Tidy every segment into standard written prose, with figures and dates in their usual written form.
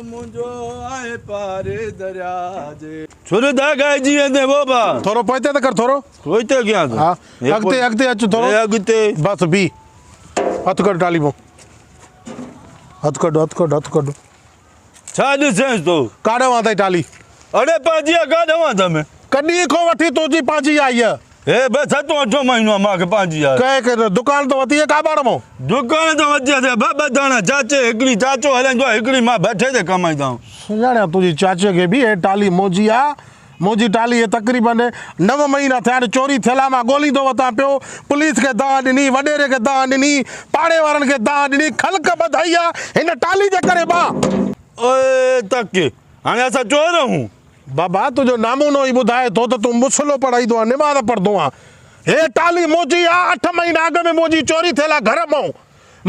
मुंहिंजो आहे पारे दरिया जे छोरे दा गाए जी वेंदे बाबा थोरो पोइते त कर थोरो पोइते कयां हा अॻिते अच थोरो अॻिते बस बी हथ कढ टाली मो हथ कढ छा ॾिसें तो काॾे वां अथई टाली अड़े पंहिंजी काॾे वां तमें कॾहिं खां वठी तुंहिंजी पंहिंजी आई आहे हे बस 7-8 महीनो मूंखे पंहिंजी आहे कंहिं दुकान तो वती है काबाड़ मो दुकान तो वती है ॿ दाणा चाचे हिकिड़ी चाचो हलंदो आहे हिकिड़ी मां बैठे ते कमाईंदा आहियूं सुञाणिया तुंहिंजी चाचे खे बि हे टाली मोजी आहे मुंहिंजी टाली हे तक़रीबन 9 महीना थिया चोरी थियल मां ॻोल्हींदो वतां पियो पुलिस खे दाह ॾिनी वॾेरे खे दाह ॾिनी पाड़े वारनि खे दाह ॾिनी ख़ल्क़ ॿधाई आहे हिन टाली जे करे बा ओए तक हाणे असां चोर आहियूं बाबा तुंहिंजो नामूनो ई ॿुधाए थो त तूं मुसलो पढ़ाईंदो आहे निमाज़ पढ़ंदो आहे हे टाली मोजी आहे 8 महीना अॻु में मुंहिंजी चोरी थियल आहे घर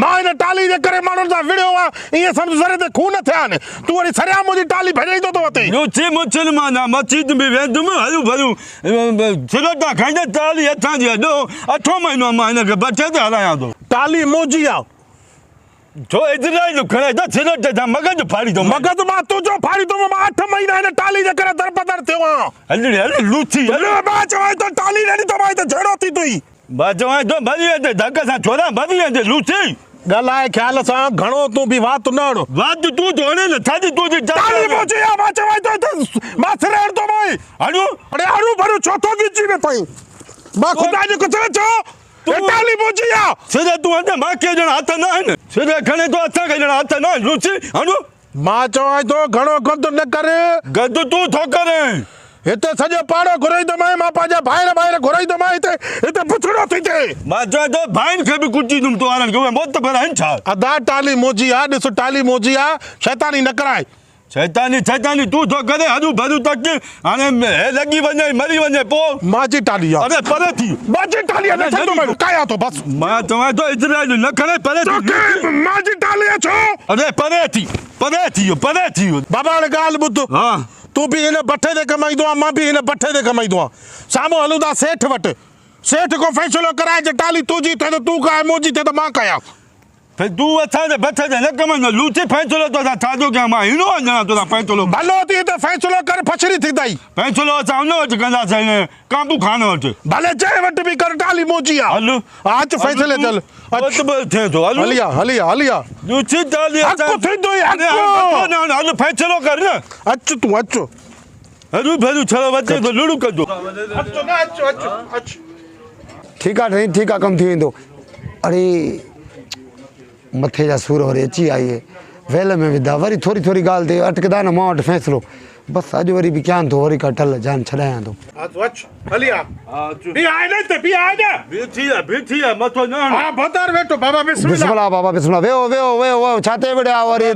मां हिन टाली जे करे माण्हुनि सां विड़ियो आहे ईअं सम्झ सरे ते खून थिया आहिनि तूं वरी सरिया मुंहिंजी टाली भेॼाईंदो थो वते लुची मुसलमान आहे मस्जिद में वेंदुमि हलूं भलूं सिरोटा खाईंदे टाली हथां जी अॼु 8 महीनो मां हिनखे बचे ते हलायां थो टाली मोजी आहे छो इज़राइल खणे त सिरोटे सां मगज़ फाड़ी थो मगज़ मां तुंहिंजो फाड़ी थो मां 8 महीना हिन टाली जे करे दरबदर थियो आहियां हल लुची मां चवां त टाली ॾिनी त मां हिते झेड़ो थी तुई मां चवां थो भली वेंदे धक सां छोरा भली वेंदे लुची ॻाल्हाए ख्याल सां घणो तूं बि वात न हण वात तूं तो हणे न छाजी तुंहिंजी टाली मोजी आहे मां चवां थो मां सिरेड़ थो भाई हणो अरे हणो भरू छो थो गिची में पई मां खुदा जो कुझु न चओ टाली मोजी आहे सिरे तूं हंधि मां के ॼणा हथ न आहिनि सिरे खणे तो असांखे ॼणा हथ न आहिनि लुची हणो मां चवां थो घणो गद न कर गद तूं थो करे हिते सॼो पाड़ो घुराईंदोमांइ मां पंहिंजा ॿाहिरि घुराईंदोमांइ हिते पुछड़ो थी थिए मां चवां थो भाइनि खे बि कुटींदुमि तो वारनि खे उहे मोतबर आहिनि छा अदा टाली मोजी आहे ॾिस टाली मोजी आहे शैतानी न कराए शैतानी तूं थो करे हलूं भलूं तक हाणे लॻी वञे मरी वञे पोइ मांजी टाली आहे अरे परे थी मांजी टाली आहे काया थो बस मां चवां थो इज़राइल न खणे परे थी मांजी टाली आहे छो अरे परे थी बाबा हाणे ॻाल्हि ॿुध हा तूं बि हिन भठे ते कमाईंदो आहे मां बि हिन भठे ते कमाईंदो आहे साम्हूं हलूं था सेठ वटि सेठ खां फ़ैसिलो कराए जे टाली तुंहिंजी थिए त तूं कया मुंहिंजी थिए त मां कयां तूं असांजे भठे ते न कमाईंदो लूची फ़ैसिलो तो छाजो कयां मां हिनो वञा तोसां फ़ैसिलो भलो थी त फ़ैसिलो करे फछरी थींदई फ़ैसिलो असां हुन वटि कंदासीं काबू खान वटि भले जंहिं वटि बि कर टाली मोजी आहे हल अच फ़ैसिले चल थिए थो हलिया लूची टाली हक़ थींदो हल फ़ैसिलो कर न अच तूं अच हलूं भलूं छह बचे तो लुड़ू कजो ठीकु आहे कमु थी वेंदो अरे मथे जा सूर वरी अची आई आहे वेल में विधा वरी थोरी ॻाल्हि ते अटकदा न मां वटि फ़ैसिलो बसि अॼु वरी बि कयां थो वरी का टल जान छॾायां थो बिस्मिल्लाह बाबा बिस्मिल्लाह वेहो छा ते वेड़ा वरी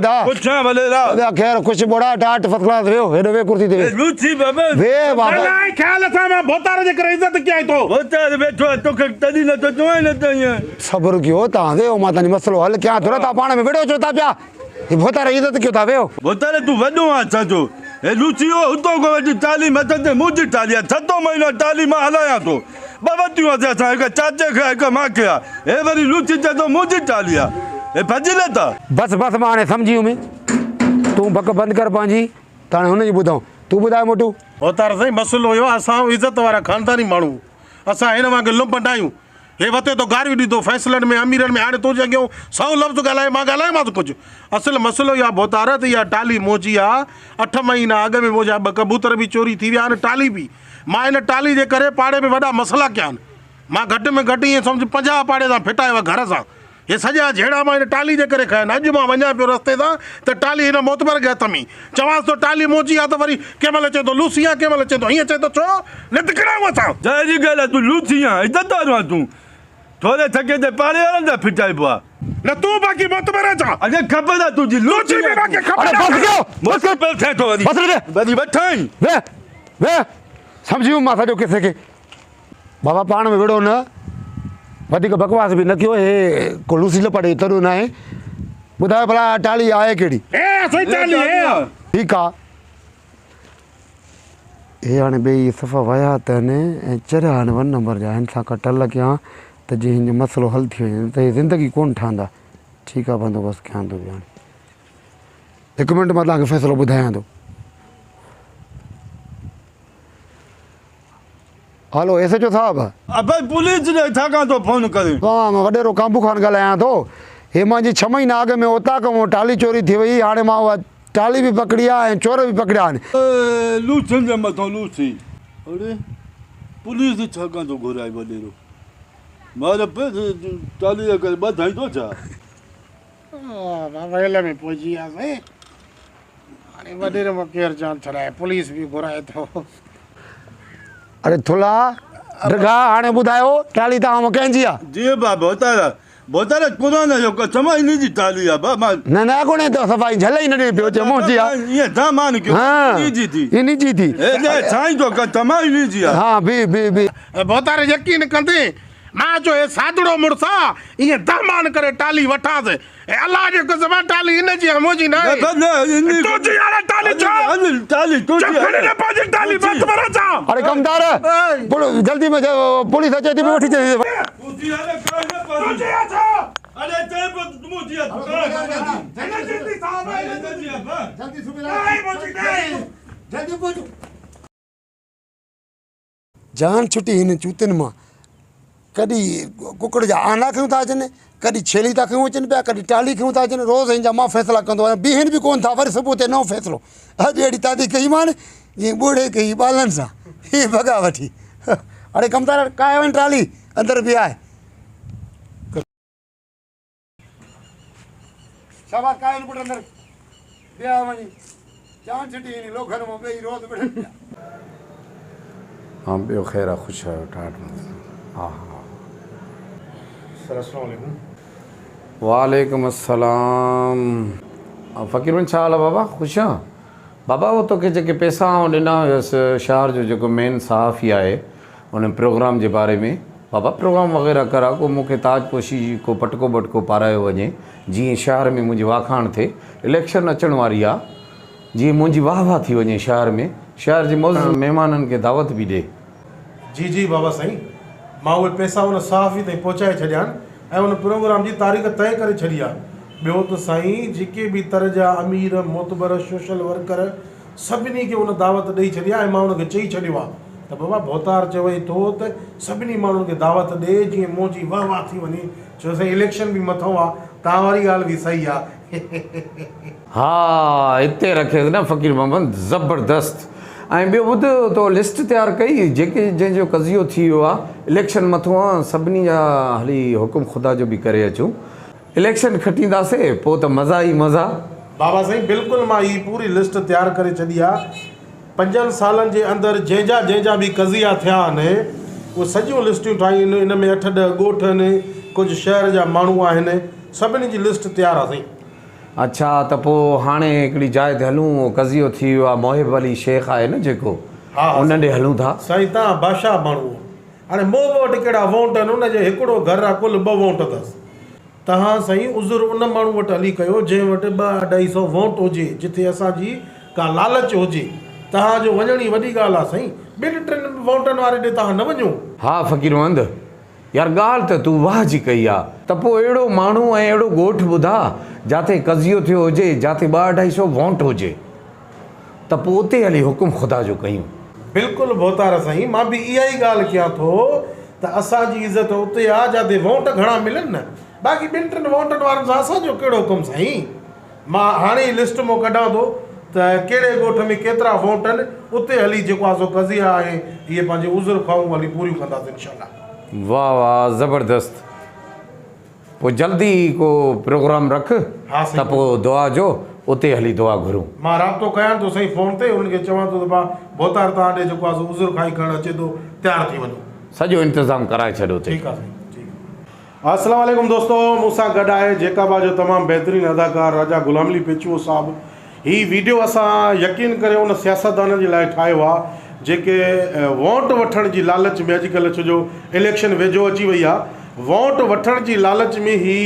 ख़ैर ख़ुशि ॿोड़ा टाट फर्स्ट क्लास वेहो हेॾो वे कुर्सी ते वे बाबा ख्याल सां मां भोतार जे करे इज़त कयां थो सब्र कयो तव्हां वेहो मां तव्हांजो मसइलो हल कयां थो न तव्हां पाण में विड़ो छो था पिया भोतार इज़त कयो था वेहो भोतार तूं वॾो आहे छाजो हे लूची हुतो खां वठी टाली मथां ते मुंहिंजी टाली आहे 7 महीनो टाली मां हलायां थो ॿ वतियूं असां हिकु चाचे खे हिकु मूंखे आहे हे वरी लूची चए थो मुंहिंजी टाली आहे हे फज़ीलत आहे बसि मां हाणे सम्झी वियुमि तूं बक बंदि कर पंहिंजी त हाणे हुनजी ॿुधाऊं तूं ॿुधाए मोटू भोतार साईं मसइलो हुयो असां इज़त वारा ख़ानदानी माण्हू असां हिन वांगुरु लुंब डायूं हे वते तो गारियूं ॾींदो फ़ैसिलनि में अमीरनि में हाणे तुंहिंजे अॻियां 100 लफ़्ज़ ॻाल्हाए मां ॻाल्हायां थो कुझु असुलु मसइलो इहा भोतार त इहा टाली मोजी आहे 8 महीना अॻु में मुंहिंजा 2 कबूतर बि चोरी थी विया आहिनि टाली बि मां हिन टाली जे करे पाड़े में वॾा मसइला कया आहिनि मां घटि में घटि ईअं सम्झ 50 पाड़े सां फिटायो आहे घर सां हे सॼा झेड़ा मां हिन टाली जे करे खाया आहिनि अॼु मां वञा पियो रस्ते सां त टाली हिन मोतबर खे हथ में चवांसि थो टाली मोजी आहे त वरी कंहिं महिल चए थो लूसी आहे कंहिं महिल चए थो हीअं चए थो छो न त किराऊं असां जहिड़ी ॻाल्हि आहे तूं लूची आहे इज़त वारो आहे तूं थोरे थके ते पाड़े वारनि सां फिटाइबो आहे न तूं बाक़ी मोतबर छा अॼु ख़बर आहे तुंहिंजी लूची वे सम्झी वियुमि मां सॼो किसे खे बाबा पाण में विड़ो न वधीक बकवास बि न कयो हे को लूसी लपड़े तरू न आहे ॿुधायो भला टाली आहे कहिड़ी ठीकु आहे हे हाणे ॿई सफ़ा विया अथनि ऐं चरिया हाणे 1 नंबर जा हिन सां का टल कयां त जीअं हिन जो मसइलो हल थी वञे त हे ज़िंदगी कोन ठहंदा ठीकु आहे बंदोबस्तु कयां थो बि हाणे हिकु मिंट मां तव्हांखे फ़ैसिलो ॿुधायां थो। हलो SHO साहब, भाई पुलिस ने छाकां तो फोन करे? मां वॾेरो कांबू खान ॻाल्हायां थो। हे मुंहिंजी 6 महीना अॻु में उतां खां टाली चोरी थी वई। हाणे मां उहा टाली बि पकड़ी आहे ऐं चोर बि पकड़िया आहिनि। लूसियुनि जे मथां लूसी। अरे पुलिस छाकां तो घुराए वॾेरो? मारे टाली करे ॿधाईंदो छा? बाबा एल में पहुची वियासीं। हाणे वॾेरे मां केरु जान छॾाए, पुलिस बि घुराए थो। अरे थुला ड्रगा, हाणे ॿुधायो टाली तव्हां मां कंहिंजी आहे? जी बाबा बोतारा पुराना जो समय नहीं जी टाली है बाबा। न न अॻोणे त सफ़ाई झल ई न ॾिनी पियो चमोची आहे। ये दामान क्यों? हाँ ये जी थी। इन्ही जी थी। ए साईं तो का तमाई नहीं जी। हाँ बि बोतारे यकीन कंदे मां जो हे सादड़ो मुड़सा ईअं दामान करे टाली वठांसि ऐं अलाह जे कसम टाली हिन जी मुंहिंजी न आहे। तुंहिंजी हाणे टाली छा? टाली तो खणी न पंहिंजी टाली बस भरा छा? अरे कमदार जल्दी में पुलिस अचे थी वठी अचे। तुंहिंजी छा? अरे ते मुझे जल्दी साहब जल्दी जल्दी पहुंचो। जान छुटी हिन चूतियुनि मां। कॾहिं कुकड़ जा आना खयूं था अचनि, कॾहिं छेली था खयूं अचनि पिया, कॾहिं टाली खयूं था अचनि। रोज़ हिन जा मां फ़ैसिला कंदो आहियां, बीहनि बि कोन था। वरी सुबुह ते नओं फ़ैसिलो। अॼु अहिड़ी तादी कई मान जीअं ॿुड़े कई ॿालनि सां, हीअं भॻा वठी। अरे कमदार काए वञ टाली अंदरि बि आहे। शाबाश काए पुट अंदरि बिया वञी। जान छुटी हिन लोखनि मां ॿई रोज़ ॿिड़नि पिया। हाँ ॿियो ख़ैरु आहे, ख़ुशि आहियो? ठाठ हा हा। वालेकुम अस्सलाम। फ़कीर छा हाल आहे बाबा? ख़ुशि आहे बाबा? वो तोखे जेके पैसा ॾिना हुयसि शहर जो जेको मेन सहाफ़ी आहे उन प्रोग्राम जे बारे में, बाबा प्रोग्राम वग़ैरह करा को मूंखे ताजपोशी को पटको बटको पारायो वञे जीअं शहर में मुंहिंजी वाखाण थिए। इलेक्शन अचण वारी आहे, जीअं मुंहिंजी वाह वाह थी वञे शहर में, शहर जे मौज़ महिमाननि खे दावत बि ॾिए। जी जी बाबा साईं, मां उहे पैसा उन सहाफ़ी ताईं पहुचाए छॾिया आहिनि ऐं उन प्रोग्राम जी तारीख़ तय करे छॾी आहे। ॿियो त साईं जेके बि तरह जा अमीर मोतबर सोशल वर्कर सभिनी खे उन दावत ॾेई छॾी आहे ऐं मां उनखे चई छॾियो आहे त बाबा भोतार चवई थो त सभिनी माण्हुनि खे दावत ॾे जीअं मुंहिंजी वाह वाह थी वञे। छो साईं इलेक्शन बि मथां आहे, तव्हां वारी ॻाल्हि बि सही आहे। हा हिते रखे न फ़कीर मोहम्मद, ज़बरदस्त। ऐं ॿियो ॿुध तो लिस्ट तयारु कई जेके जंहिंजो कज़ियो थी वियो आहे, इलेक्शन मथां आहे, सभिनी जा हली हुकुम ख़ुदा जो बि करे अचूं, इलेक्शन खटींदासीं पोइ त मज़ा ई मज़ा। बाबा साईं बिल्कुलु मां हीअ पूरी लिस्ट तयारु करे छॾी आहे। 5 सालनि जे अंदरि जंहिंजा बि कज़िया थिया आहिनि उहे सॼियूं लिस्टियूं ठाहियूं आहिनि। इन में 8-10 ॻोठ आहिनि, कुझु शहर जा माण्हू आहिनि, सभिनी जी लिस्ट तयारु आहे साईं। अच्छा त पोइ हाणे हिकिड़ी जाइ ते हलूं, कज़ियो थी वियो आहे, मोहिब अली शेख आहे न जेको, हा उन ॾे हलूं था। साईं तव्हां बादशाह माण्हू, हाणे मूं वटि कहिड़ा वोट आहिनि, उनजो हिकिड़ो घर आहे, कुल 2 वोट अथसि। तव्हां साईं उज़ुर उन माण्हू वटि हली कयो जंहिं वटि 200-250 वोट हुजे, जिथे असांजी का लालच हुजे। तव्हांजो वञण ई वॾी ॻाल्हि आहे साईं। 2-3 वोटनि वारे ॾे तव्हां न वञो। हा फ़कीर मोहम्मद यार ॻाल्हि त तूं वाह जी कई आहे। त पोइ अहिड़ो माण्हू ऐं अहिड़ो ॻोठ ॿुधा जिते कज़ियो थियो हुजे, जिते 200-250 वोट हुजे, त पोइ उते हली हुकुम ख़ुदा जो कयूं। बिल्कुलु भोतार साईं, मां बि इहा ई ॻाल्हि कयां थो त असांजी इज़त उते आहे जिते वोट घणा मिलनि न। बाक़ी 2-3 वोटनि वारनि सां असांजो कहिड़ो हुकुम साईं। मां हाणे ई लिस्ट मां कढां थो त कहिड़े ॻोठ में केतिरा वोट आहिनि, उते हली जेको आहे सो कज़िया आहे इहे पंहिंजे उज़ुर ख़्वाऊं हली पूरियूं कंदासीं इंशाअल्लाह। वाह वाह ज़बरदस्त। पोइ जल्दी को प्रोग्राम रख त पोइ दुआ जो उते हली दुआ घुरूं। मां राब्तो कयां थो साईं फ़ोन ते, उनखे चवां थो त भाउ भोतार तव्हां ॾे जेको आहे सो उज़ुर खाई करणु अचे थो, तयारु थी वञो। सॼो इंतज़ाम कराए छॾियो। ठीकु आहे साईं, ठीकु। अस्सलाम वालेकुम दोस्तो, मूंसां गॾु आहे जेकाबा जो तमामु बहितरीनु अदाकार राजा गुलाम अली पेचुओ साहिबु। हीअ वीडियो असां यकीन करे उन सियासतदाननि जे लाइ ठाहियो आहे जेके वोट वठण जी लालच में, अॼुकल्ह छो जो इलेक्शन वेझो अची वई आहे, वोट वठण जी लालच में ही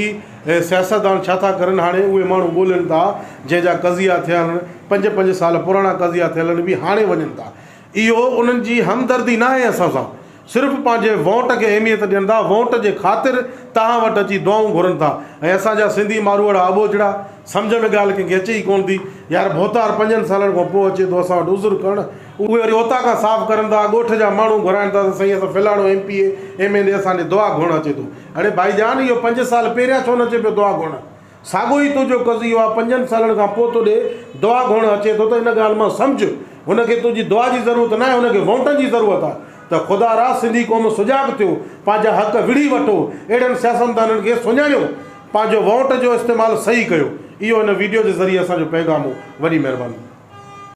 सियासतदान छा था करनि, हाणे उहे माण्हू ॻोल्हनि था जंहिंजा कज़िया थियल आहिनि, 5-5 साल पुराणा कज़िया थियल आहिनि बि हाणे वञनि था। इहो उन्हनि जी हमदर्दी न आहे असां सां। सिर्फ़ु पंहिंजे वोट खे अहमियत ॾियनि था, वोट जे ख़ातिर तव्हां वटि अची दुआऊं घुरनि था। ऐं असांजा सिंधी मारूअड़ आबोजड़ा सम्झ में ॻाल्हि कंहिंखे अचे ई कोन थी। यार भोतार 5 सालनि खां पोइ अचे थो असां वटि उज़ुर करणु, उहे वरी उतां खां साफ़ु करनि था, ॻोठ जा माण्हू घुराइनि था त साईं असां फलाणो MP MLA असांजे दुआ घुरण अचे थो। अड़े भाईजान, इहो 5 साल पहिरियां छो न अचे पियो दुआ घुरण? साॻियो ई तुंहिंजो कज़ियो आहे, 5 सालनि खां पोइ तोॾे दुआ घुरण अचे थो, त इन ॻाल्हि मां सम्झ हुनखे तुंहिंजी दुआ जी ज़रूरत न आहे, हुनखे वोटनि जी ज़रूरत आहे। त ख़ुदा रा सिंधी क़ौम सुजाॻ थियो, पंहिंजा हक़ विड़ी वठो, अहिड़नि सियासतदाननि खे सुञाणियो, पंहिंजो वोट जो इस्तेमालु सही कयो। इहो हिन वीडियो जे ज़रिए असांजो पैगाम हो। वॾी महिरबानी।